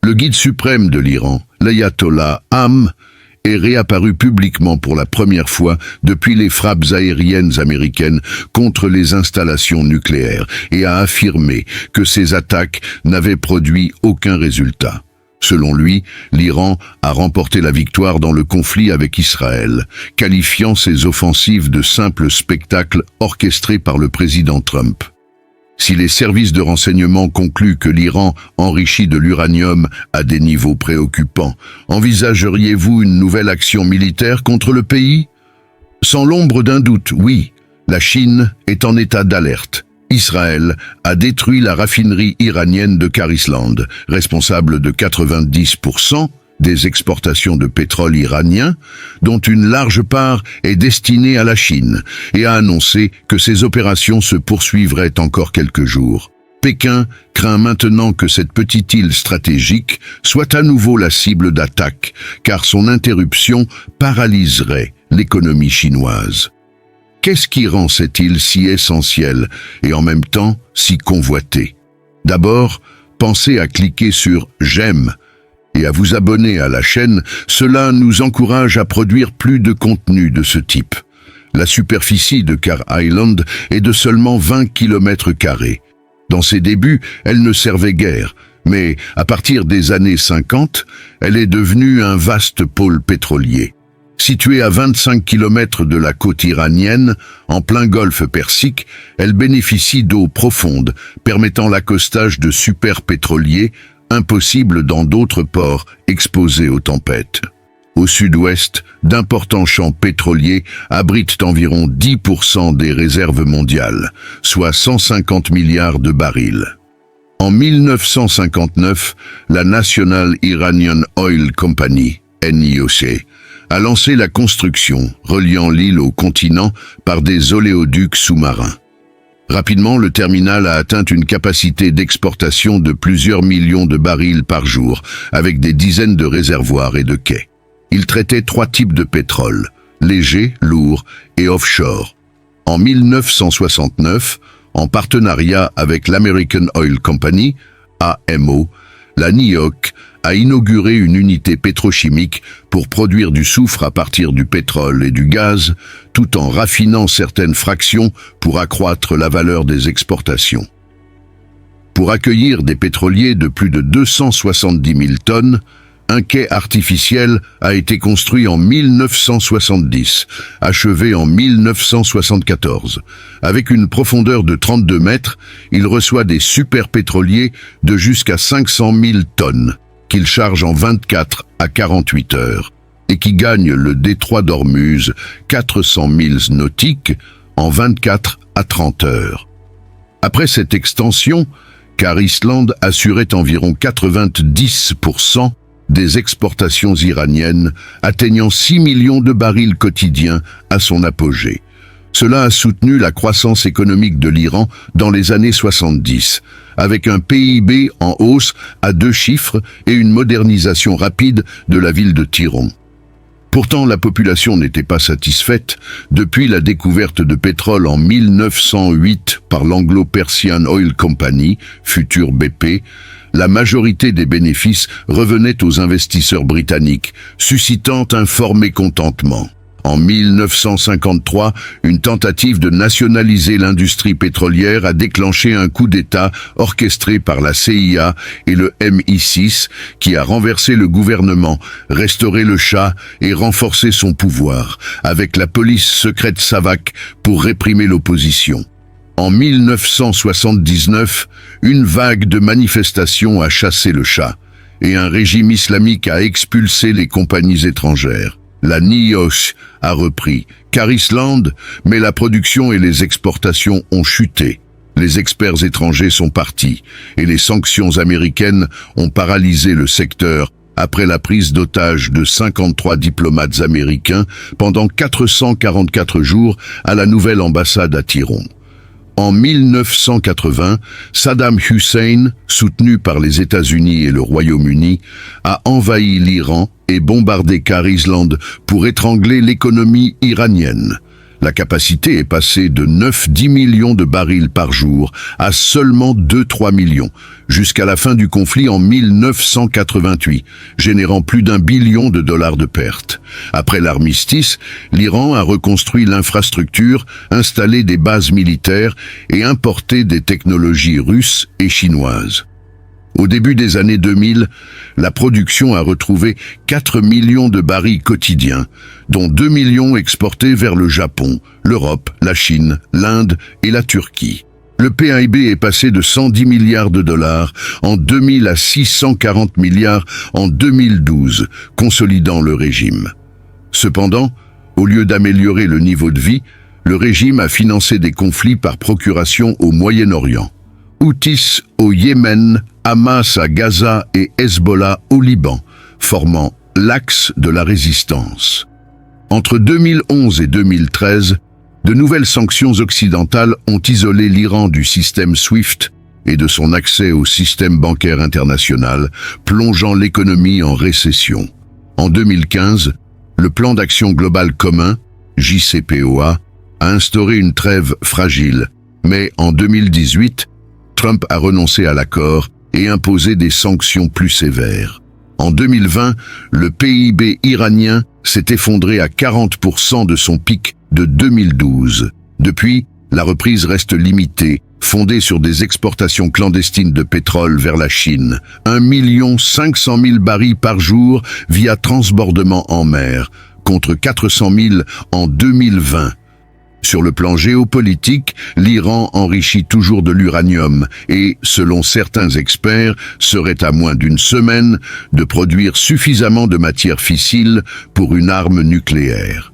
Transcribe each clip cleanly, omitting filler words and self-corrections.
Le guide suprême de l'Iran, l'ayatollah Am, est réapparu publiquement pour la première fois depuis les frappes aériennes américaines contre les installations nucléaires et a affirmé que ces attaques n'avaient produit aucun résultat. Selon lui, l'Iran a remporté la victoire dans le conflit avec Israël, qualifiant ces offensives de simples spectacles orchestrés par le président Trump. Si les services de renseignement concluent que l'Iran enrichit de l'uranium à des niveaux préoccupants, envisageriez-vous une nouvelle action militaire contre le pays? Sans l'ombre d'un doute, oui, la Chine est en état d'alerte. Israël a détruit la raffinerie iranienne de Kharisland, responsable de 90% des exportations de pétrole iranien, dont une large part est destinée à la Chine, et a annoncé que ces opérations se poursuivraient encore quelques jours. Pékin craint maintenant que cette petite île stratégique soit à nouveau la cible d'attaque, car son interruption paralyserait l'économie chinoise. Qu'est-ce qui rend cette île si essentielle et en même temps si convoitée? D'abord, pensez à cliquer sur « J'aime » et à vous abonner à la chaîne, cela nous encourage à produire plus de contenu de ce type. La superficie de Khar Island est de seulement 20 km². Dans ses débuts, elle ne servait guère, mais à partir des années 50, elle est devenue un vaste pôle pétrolier. Située à 25 km de la côte iranienne, en plein golfe Persique, elle bénéficie d'eau profonde, permettant l'accostage de superpétroliers, impossible dans d'autres ports exposés aux tempêtes. Au sud-ouest, d'importants champs pétroliers abritent environ 10% des réserves mondiales, soit 150 milliards de barils. En 1959, la National Iranian Oil Company, NIOC, a lancé la construction, reliant l'île au continent par des oléoducs sous-marins. Rapidement, le terminal a atteint une capacité d'exportation de plusieurs millions de barils par jour, avec des dizaines de réservoirs et de quais. Il traitait 3 types de pétrole, léger, lourd et offshore. En 1969, en partenariat avec l'American Oil Company, AMO, la NIOC a inauguré une unité pétrochimique pour produire du soufre à partir du pétrole et du gaz, tout en raffinant certaines fractions pour accroître la valeur des exportations. Pour accueillir des pétroliers de plus de 270 000 tonnes, un quai artificiel a été construit en 1970, achevé en 1974. Avec une profondeur de 32 mètres, il reçoit des superpétroliers de jusqu'à 500 000 tonnes, qu'il charge en 24 à 48 heures, et qui gagne le détroit d'Ormuz, 400 milles nautiques, en 24 à 30 heures. Après cette extension, Khar Island assurait environ 90% des exportations iraniennes, atteignant 6 millions de barils quotidiens à son apogée. Cela a soutenu la croissance économique de l'Iran dans les années 70, avec un PIB en hausse à 2 chiffres et une modernisation rapide de la ville de Tiron. Pourtant, la population n'était pas satisfaite. Depuis la découverte de pétrole en 1908 par l'Anglo-Persian Oil Company, futur BP, la majorité des bénéfices revenaient aux investisseurs britanniques, suscitant un fort mécontentement. En 1953, une tentative de nationaliser l'industrie pétrolière a déclenché un coup d'État orchestré par la CIA et le MI6 qui a renversé le gouvernement, restauré le Shah et renforcé son pouvoir, avec la police secrète Savak pour réprimer l'opposition. En 1979, une vague de manifestations a chassé le Shah et un régime islamique a expulsé les compagnies étrangères. La NIOC a repris Khar Island, mais la production et les exportations ont chuté. Les experts étrangers sont partis et les sanctions américaines ont paralysé le secteur après la prise d'otage de 53 diplomates américains pendant 444 jours à la nouvelle ambassade à Tiron. En 1980, Saddam Hussein, soutenu par les États-Unis et le Royaume-Uni, a envahi l'Iran et bombardé Khar Island pour étrangler l'économie iranienne. La capacité est passée de 9-10 millions de barils par jour à seulement 2-3 millions, jusqu'à la fin du conflit en 1988, générant plus d'1 billion de dollars de pertes. Après l'armistice, l'Iran a reconstruit l'infrastructure, installé des bases militaires et importé des technologies russes et chinoises. Au début des années 2000, la production a retrouvé 4 millions de barils quotidiens, dont 2 millions exportés vers le Japon, l'Europe, la Chine, l'Inde et la Turquie. Le PIB est passé de 110 milliards de dollars en 2000 à 640 milliards en 2012, consolidant le régime. Cependant, au lieu d'améliorer le niveau de vie, le régime a financé des conflits par procuration au Moyen-Orient. Houthis au Yémen, Hamas à Gaza et Hezbollah au Liban, formant l'axe de la résistance. Entre 2011 et 2013, de nouvelles sanctions occidentales ont isolé l'Iran du système SWIFT et de son accès au système bancaire international, plongeant l'économie en récession. En 2015, le plan d'action global commun, JCPOA, a instauré une trêve fragile, mais en 2018, Trump a renoncé à l'accord et imposé des sanctions plus sévères. En 2020, le PIB iranien s'est effondré à 40% de son pic de 2012. Depuis, la reprise reste limitée, fondée sur des exportations clandestines de pétrole vers la Chine, 1 500 000 barils par jour via transbordement en mer, contre 400 000 en 2020. Sur le plan géopolitique, l'Iran enrichit toujours de l'uranium et, selon certains experts, serait à moins d'une semaine de produire suffisamment de matière fissile pour une arme nucléaire.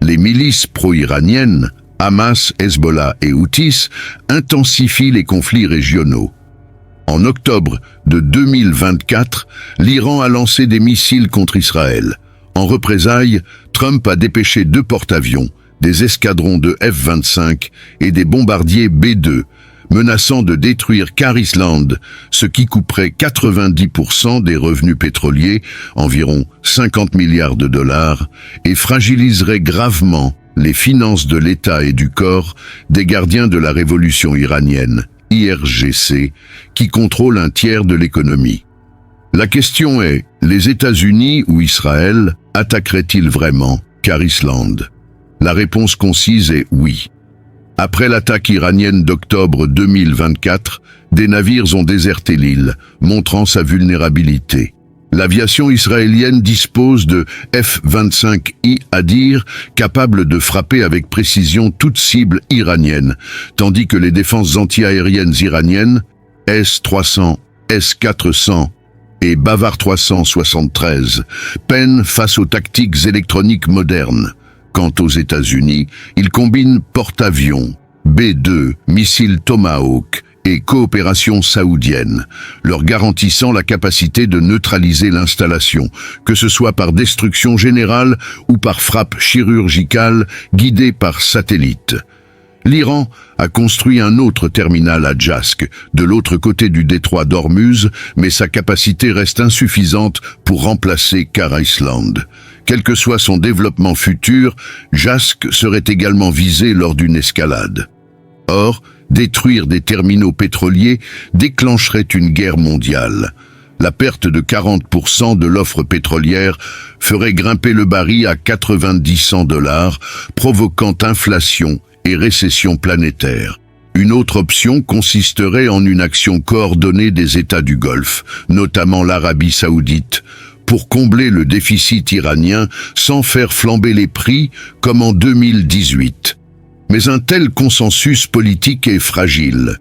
Les milices pro-iraniennes, Hamas, Hezbollah et Houthis, intensifient les conflits régionaux. En octobre de 2024, l'Iran a lancé des missiles contre Israël. En représailles, Trump a dépêché 2 porte-avions, des escadrons de F-25 et des bombardiers B-2, menaçant de détruire Khar Island, ce qui couperait 90% des revenus pétroliers, environ 50 milliards de dollars, et fragiliserait gravement les finances de l'État et du corps des gardiens de la révolution iranienne, IRGC, qui contrôlent un tiers de l'économie. La question est, les États-Unis ou Israël attaqueraient-ils vraiment Khar Island ? La réponse concise est oui. Après l'attaque iranienne d'octobre 2024, des navires ont déserté l'île, montrant sa vulnérabilité. L'aviation israélienne dispose de F-25I Hadir, capables de frapper avec précision toute cible iranienne, tandis que les défenses antiaériennes iraniennes, S-300, S-400 et Bavar 373, peinent face aux tactiques électroniques modernes. Quant aux États-Unis, ils combinent porte-avions, B-2, missiles Tomahawk et coopération saoudienne, leur garantissant la capacité de neutraliser l'installation, que ce soit par destruction générale ou par frappe chirurgicale guidée par satellite. L'Iran a construit un autre terminal à Jask, de l'autre côté du détroit d'Ormuz, mais sa capacité reste insuffisante pour remplacer Khar Island. Quel que soit son développement futur, Jask serait également visé lors d'une escalade. Or, détruire des terminaux pétroliers déclencherait une guerre mondiale. La perte de 40% de l'offre pétrolière ferait grimper le baril à 90-100 $, provoquant inflation et récession planétaire. Une autre option consisterait en une action coordonnée des États du Golfe, notamment l'Arabie saoudite, pour combler le déficit iranien sans faire flamber les prix comme en 2018. Mais un tel consensus politique est fragile.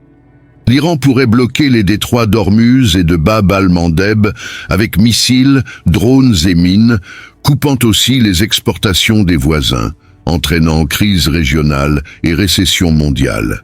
L'Iran pourrait bloquer les détroits d'Ormuz et de Bab al-Mandeb avec missiles, drones et mines, coupant aussi les exportations des voisins, entraînant crise régionale et récession mondiale.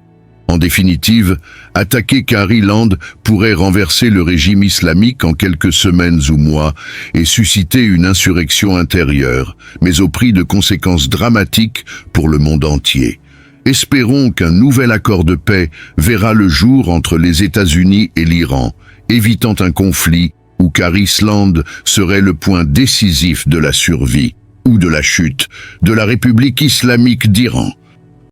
En définitive, attaquer Khar Island pourrait renverser le régime islamique en quelques semaines ou mois et susciter une insurrection intérieure, mais au prix de conséquences dramatiques pour le monde entier. Espérons qu'un nouvel accord de paix verra le jour entre les États-Unis et l'Iran, évitant un conflit où Khar Island serait le point décisif de la survie ou de la chute de la République islamique d'Iran.